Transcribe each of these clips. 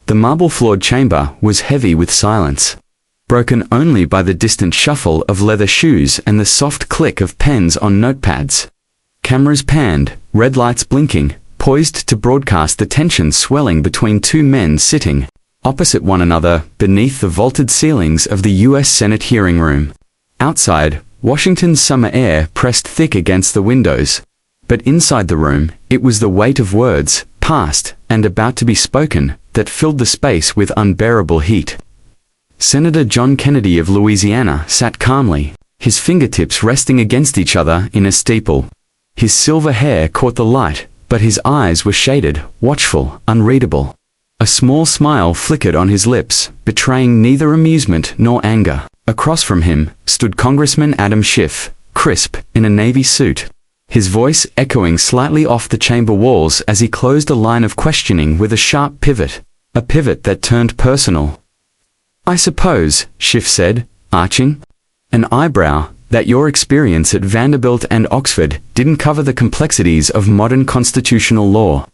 The marble-floored chamber was heavy with silence, broken only by the distant shuffle of leather shoes and the soft click of pens on notepads. Cameras panned, red lights blinking, poised to broadcast the tension swelling between two men sitting opposite one another beneath the vaulted ceilings of the U.S. Senate hearing room. Outside, Washington's summer air pressed thick against the windows, but inside the room, it was the weight of words, past and about to be spoken, that filled the space with unbearable heat. Senator John Kennedy of Louisiana sat calmly, his fingertips resting against each other in a steeple. His silver hair caught the light, but his eyes were shaded, watchful, unreadable. A small smile flickered on his lips, betraying neither amusement nor anger. Across from him stood Congressman Adam Schiff, crisp, in a navy suit, his voice echoing slightly off the chamber walls as he closed a line of questioning with a sharp pivot, a pivot that turned personal. "I suppose," Schiff said, arching an eyebrow, "that your experience at Vanderbilt and Oxford didn't cover the complexities of modern constitutional law."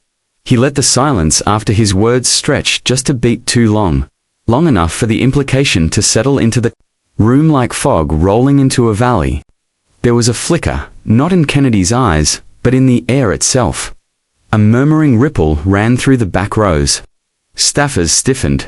He let the silence after his words stretch just a beat too long, long enough for the implication to settle into the room like fog rolling into a valley. There was a flicker, not in Kennedy's eyes, but in the air itself. A murmuring ripple ran through the back rows. Staffers stiffened.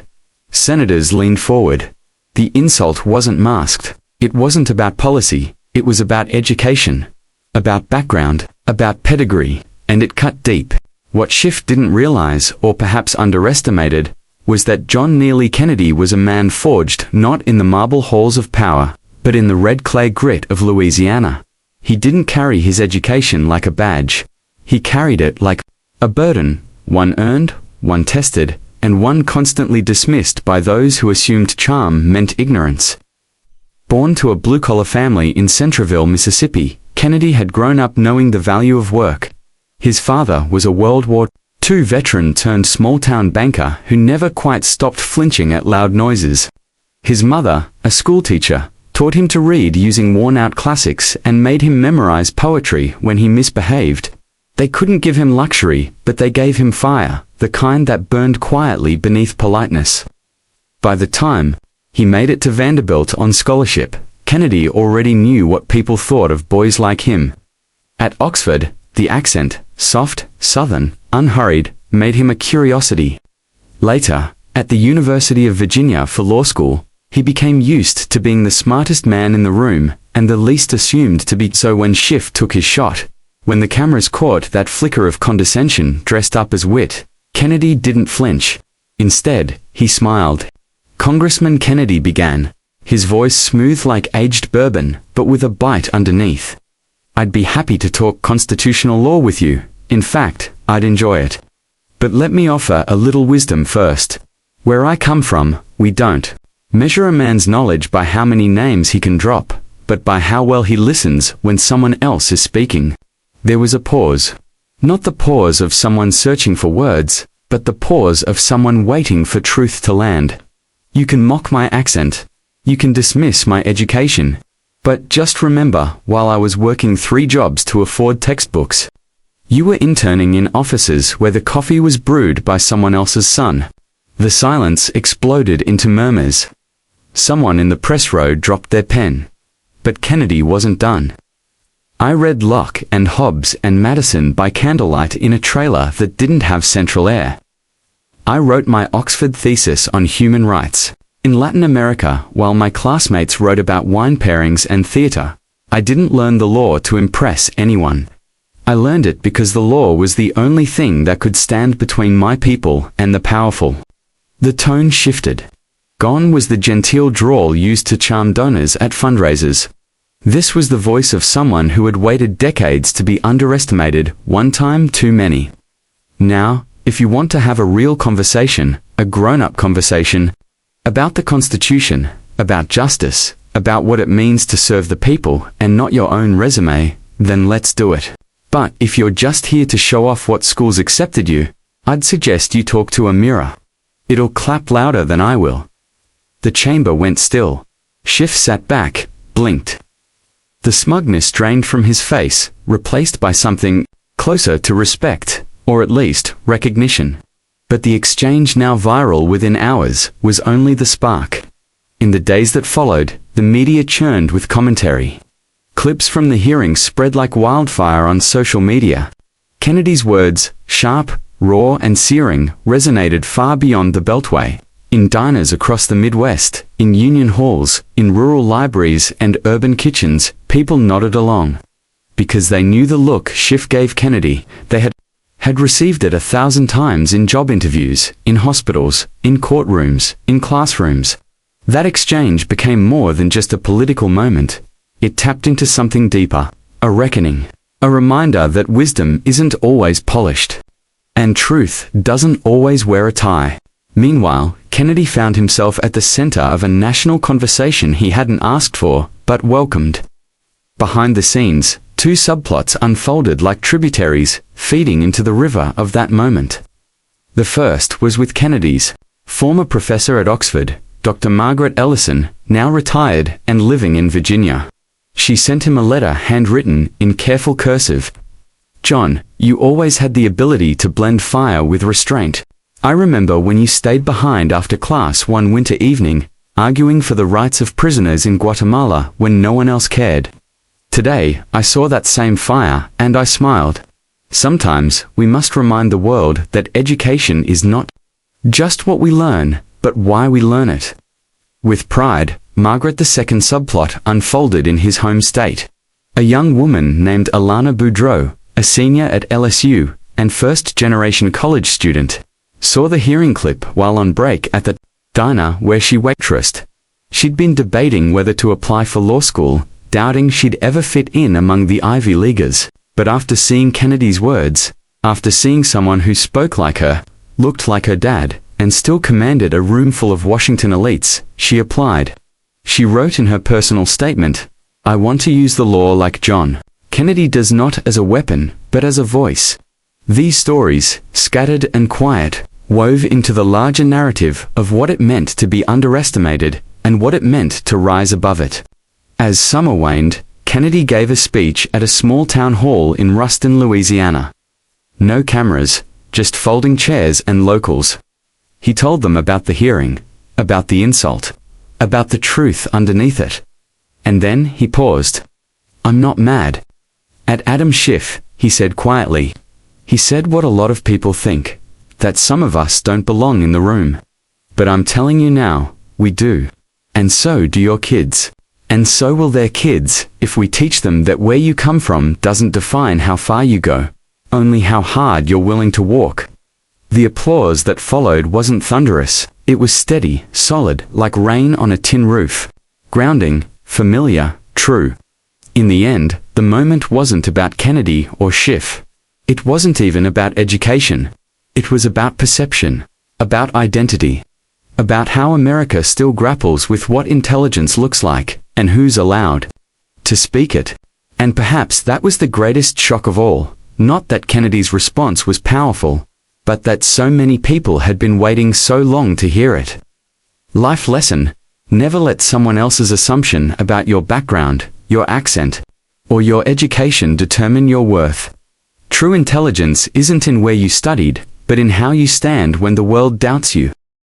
Senators leaned forward. The insult wasn't masked. It wasn't about policy, it was about education, about background, about pedigree, and it cut deep. What Schiff didn't realize, or perhaps underestimated, was that John Neely Kennedy was a man forged not in the marble halls of power, but in the red clay grit of Louisiana. He didn't carry his education like a badge. He carried it like a burden, one earned, one tested, and one constantly dismissed by those who assumed charm meant ignorance. Born to a blue-collar family in Centreville, Mississippi, Kennedy had grown up knowing the value of work. His father was a World War II veteran turned small-town banker who never quite stopped flinching at loud noises. His mother, a schoolteacher, taught him to read using worn-out classics and made him memorize poetry when he misbehaved. They couldn't give him luxury, but they gave him fire, the kind that burned quietly beneath politeness. By the time he made it to Vanderbilt on scholarship, Kennedy already knew what people thought of boys like him. At Oxford, the accent, soft, southern, unhurried, made him a curiosity. Later, at the University of Virginia for law school, he became used to being the smartest man in the room, and the least assumed to be so when Schiff took his shot. When the cameras caught that flicker of condescension dressed up as wit, Kennedy didn't flinch. Instead, he smiled. "Congressman Kennedy," began, his voice smooth like aged bourbon, but with a bite underneath. "I'd be happy to talk constitutional law with you. In fact, I'd enjoy it. But let me offer a little wisdom first. Where I come from, we don't measure a man's knowledge by how many names he can drop, but by how well he listens when someone else is speaking." There was a pause. Not the pause of someone searching for words, but the pause of someone waiting for truth to land. "You can mock my accent. You can dismiss my education. But just remember, while I was working 3 jobs to afford textbooks, you were interning in offices where the coffee was brewed by someone else's son." The silence exploded into murmurs. Someone in the press row dropped their pen. But Kennedy wasn't done. "I read Locke and Hobbes and Madison by candlelight in a trailer that didn't have central air. I wrote my Oxford thesis on human rights in Latin America while my classmates wrote about wine pairings and theater. I didn't learn the law to impress anyone. I learned it because the law was the only thing that could stand between my people and the powerful." The tone shifted. Gone was the genteel drawl used to charm donors at fundraisers. This was the voice of someone who had waited decades to be underestimated, one time too many. Now, if you want to have a real conversation, a grown-up conversation, about the Constitution, about justice, about what it means to serve the people and not your own resume, then let's do it. But if you're just here to show off what schools accepted you, I'd suggest you talk to a mirror. It'll clap louder than I will. The chamber went still. Schiff sat back, blinked. The smugness drained from his face, replaced by something closer to respect, or at least recognition. But the exchange, now viral within hours, was only the spark. In the days that followed, the media churned with commentary. Clips from the hearing spread like wildfire on social media. Kennedy's words, sharp, raw and searing, resonated far beyond the Beltway. In diners across the Midwest, in union halls, in rural libraries and urban kitchens, people nodded along. Because they knew the look Schiff gave Kennedy, they had received it 1,000 times in job interviews, in hospitals, in courtrooms, in classrooms. That exchange became more than just a political moment. It tapped into something deeper, a reckoning, a reminder that wisdom isn't always polished, and truth doesn't always wear a tie. Meanwhile, Kennedy found himself at the center of a national conversation he hadn't asked for, but welcomed. Behind the scenes, two subplots unfolded like tributaries, feeding into the river of that moment. The first was with Kennedy's former professor at Oxford, Dr. Margaret Ellison, now retired and living in Virginia. She sent him a letter handwritten in careful cursive. "John, you always had the ability to blend fire with restraint. I remember when you stayed behind after class one winter evening, arguing for the rights of prisoners in Guatemala when no one else cared. Today, I saw that same fire, and I smiled. Sometimes, we must remind the world that education is not just what we learn, but why we learn it." With pride, Margaret II subplot unfolded in his home state. A young woman named Alana Boudreau, a senior at LSU, and first-generation college student, saw the hearing clip while on break at the diner where she waitressed. She'd been debating whether to apply for law school, doubting she'd ever fit in among the Ivy Leaguers. But after seeing Kennedy's words, after seeing someone who spoke like her, looked like her dad, and still commanded a room full of Washington elites, she applied. She wrote in her personal statement, "I want to use the law like John. Kennedy does not as a weapon, but as a voice." These stories, scattered and quiet, wove into the larger narrative of what it meant to be underestimated and what it meant to rise above it. As summer waned, Kennedy gave a speech at a small town hall in Ruston, Louisiana. No cameras, just folding chairs and locals. He told them about the hearing, about the insult, about the truth underneath it. And then he paused. "I'm not mad at Adam Schiff," he said quietly. "He said what a lot of people think, that some of us don't belong in the room. But I'm telling you now, we do. And so do your kids. And so will their kids, if we teach them that where you come from doesn't define how far you go, only how hard you're willing to walk." The applause that followed wasn't thunderous. It was steady, solid, like rain on a tin roof. Grounding, familiar, true. In the end, the moment wasn't about Kennedy or Schiff. It wasn't even about education. It was about perception, about identity, about how America still grapples with what intelligence looks like, and who's allowed to speak it. And perhaps that was the greatest shock of all, not that Kennedy's response was powerful, but that so many people had been waiting so long to hear it. Life lesson: never let someone else's assumption about your background, your accent, or your education determine your worth. True intelligence isn't in where you studied, but in how you stand when the world doubts you.